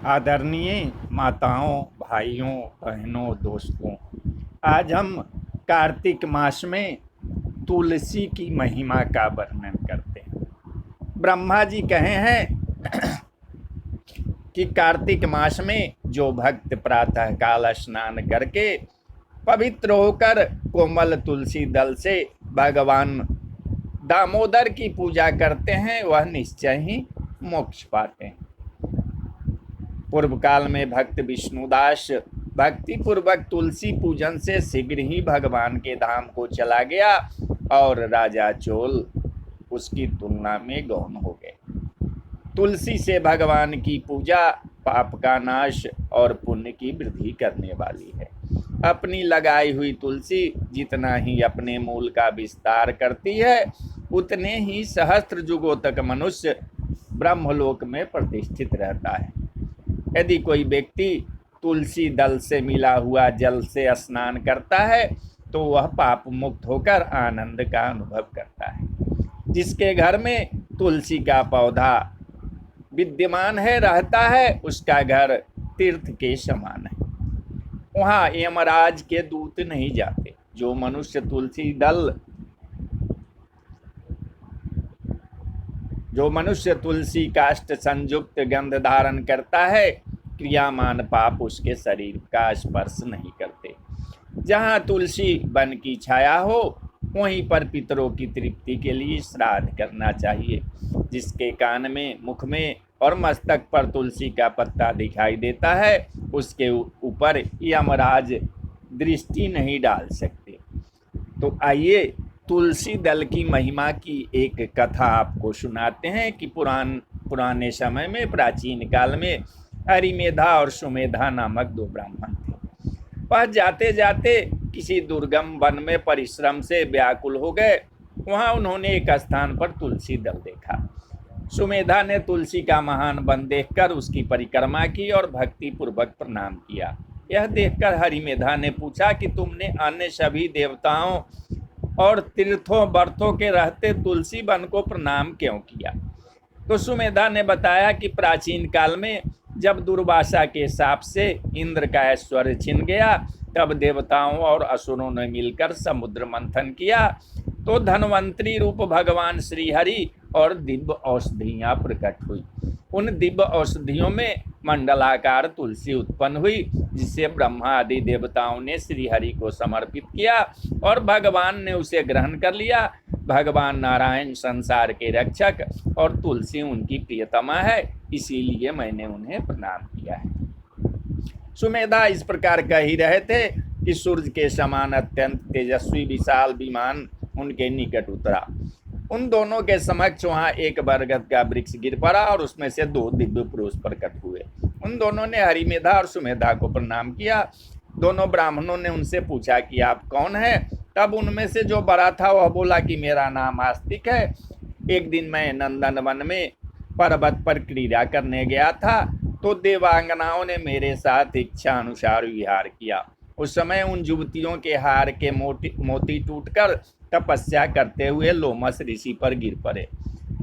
आदरणीय माताओं, भाइयों, बहनों, दोस्तों, आज हम कार्तिक मास में तुलसी की महिमा का वर्णन करते हैं। ब्रह्मा जी कहे हैं कि कार्तिक मास में जो भक्त प्रातः काल स्नान करके पवित्र होकर कोमल तुलसी दल से भगवान दामोदर की पूजा करते हैं, वह निश्चय ही मोक्ष पाते हैं। पूर्व काल में भक्त विष्णुदास भक्ति पूर्वक तुलसी पूजन से शीघ्र ही भगवान के धाम को चला गया और राजा चोल उसकी तुलना में गौण हो गए। तुलसी से भगवान की पूजा पाप का नाश और पुण्य की वृद्धि करने वाली है। अपनी लगाई हुई तुलसी जितना ही अपने मूल का विस्तार करती है, उतने ही सहस्त्र युगों तक मनुष्य ब्रह्मलोक में प्रतिष्ठित रहता है। यदि कोई व्यक्ति तुलसी दल से मिला हुआ जल से स्नान करता है तो वह पाप मुक्त होकर आनंद का अनुभव करता है। जिसके घर में तुलसी का पौधा विद्यमान है रहता है, उसका घर तीर्थ के समान है। वहाँ यमराज के दूत नहीं जाते। जो मनुष्य तुलसी काष्ठ संयुक्त गंध धारण करता है, क्रियामान पाप उसके शरीर का स्पर्श नहीं करते। जहाँ तुलसी वन की छाया हो, वहीं पर पितरों की तृप्ति के लिए श्राद्ध करना चाहिए। जिसके कान में, मुख में और मस्तक पर तुलसी का पत्ता दिखाई देता है, उसके ऊपर यमराज दृष्टि नहीं डाल सकते। तो आइए तुलसी दल की महिमा की एक कथा आपको सुनाते हैं कि पुराने समय में, प्राचीन काल में हरिमेधा और सुमेधा नामक दो ब्राह्मण थे। वह जाते जाते किसी दुर्गम वन में परिश्रम से व्याकुल हो गए। वहां उन्होंने एक स्थान पर तुलसी दल देखा। सुमेधा ने तुलसी का महान वन देखकर उसकी परिक्रमा की और भक्ति पूर्वक प्रणाम किया। यह देखकर हरिमेधा ने पूछा कि तुमने अन्य सभी देवताओं और तीर्थों बर्थों के रहते तुलसी वन को प्रणाम क्यों किया? तो सुमेधा ने बताया कि प्राचीन काल में जब दुर्वासा के शाप से इंद्र का ऐश्वर्य छिन गया, तब देवताओं और असुरों ने मिलकर समुद्र मंथन किया तो धनवंतरी रूप भगवान श्रीहरि और दिव्य औषधियां प्रकट हुई। उन दिव्य औषधियों में मंडलाकार तुलसी उत्पन्न हुई, जिसे ब्रह्मा आदि देवताओं ने श्रीहरि को समर्पित किया और भगवान ने उसे ग्रहण कर लिया। भगवान नारायण संसार के रक्षक और तुलसी उनकी प्रियतमा है, इसीलिए मैंने उन्हें प्रणाम किया है। सुमेधा इस प्रकार कह ही रहे थे कि सूर्य के समान अत्यंत तेजस्वी विशाल विमान उनके निकट उतरा। उन दोनों के समक्ष वहां एक बरगद का वृक्ष गिर पड़ा और उसमें से दो दिव्य पुरुष प्रकट हुए। उन दोनों ने हरिमेधा और सुमेधा को प्रणाम किया। दोनों ब्राह्मणों ने उनसे पूछा कि आप कौन हैं? तब उनमें से जो बड़ा था वह बोला कि मेरा नाम आस्तिक है। एक दिन मैं नंदन वन में पर्वत पर क्रीड़ा करने गया था, तो देवांगनाओं ने मेरे साथ इच्छा अनुसार विहार किया। उस समय उन युवतियों के हार के मोती टूटकर तपस्या करते हुए लोमस ऋषि पर गिर पड़े।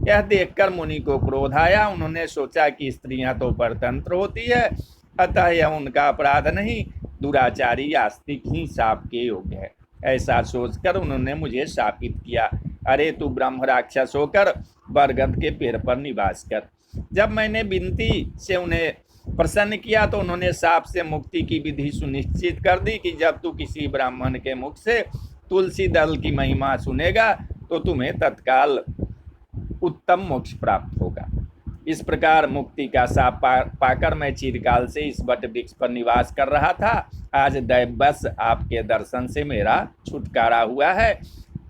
यह देखकर मुनि को क्रोध आया। उन्होंने सोचा कि स्त्रियां तो परतंत्र होती है, अतः यह उनका अपराध नहीं, दुराचारी आस्तिक ही शाप के योग्य है। ऐसा सोचकर उन्होंने मुझे शापित किया, अरे तू ब्रह्म राक्षस होकर बरगद के पेड़ पर निवास कर। जब मैंने विनती से उन्हें प्रसन्न किया तो उन्होंने शाप से मुक्ति की विधि सुनिश्चित कर दी कि जब तू किसी ब्राह्मण के मुख से तुलसी दल की महिमा सुनेगा तो तुम्हें तत्काल उत्तम मोक्ष प्राप्त होगा। इस प्रकार मुक्ति का शाप पाकर मैं चिरकाल से इस वट वृक्ष पर निवास कर रहा था। आज दैववश आपके दर्शन से मेरा छुटकारा हुआ है।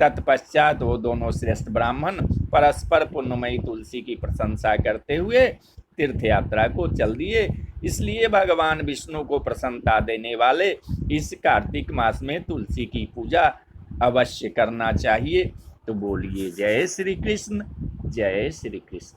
तत्पश्चात वो दोनों श्रेष्ठ ब्राह्मण परस्पर पुण्यमयी तुलसी की प्रशंसा करते हुए तीर्थ यात्रा को चल दिए। इसलिए भगवान विष्णु को प्रसन्नता देने वाले इस कार्तिक मास में तुलसी की पूजा अवश्य करना चाहिए। तो बोलिए जय श्री कृष्ण, जय श्री कृष्ण।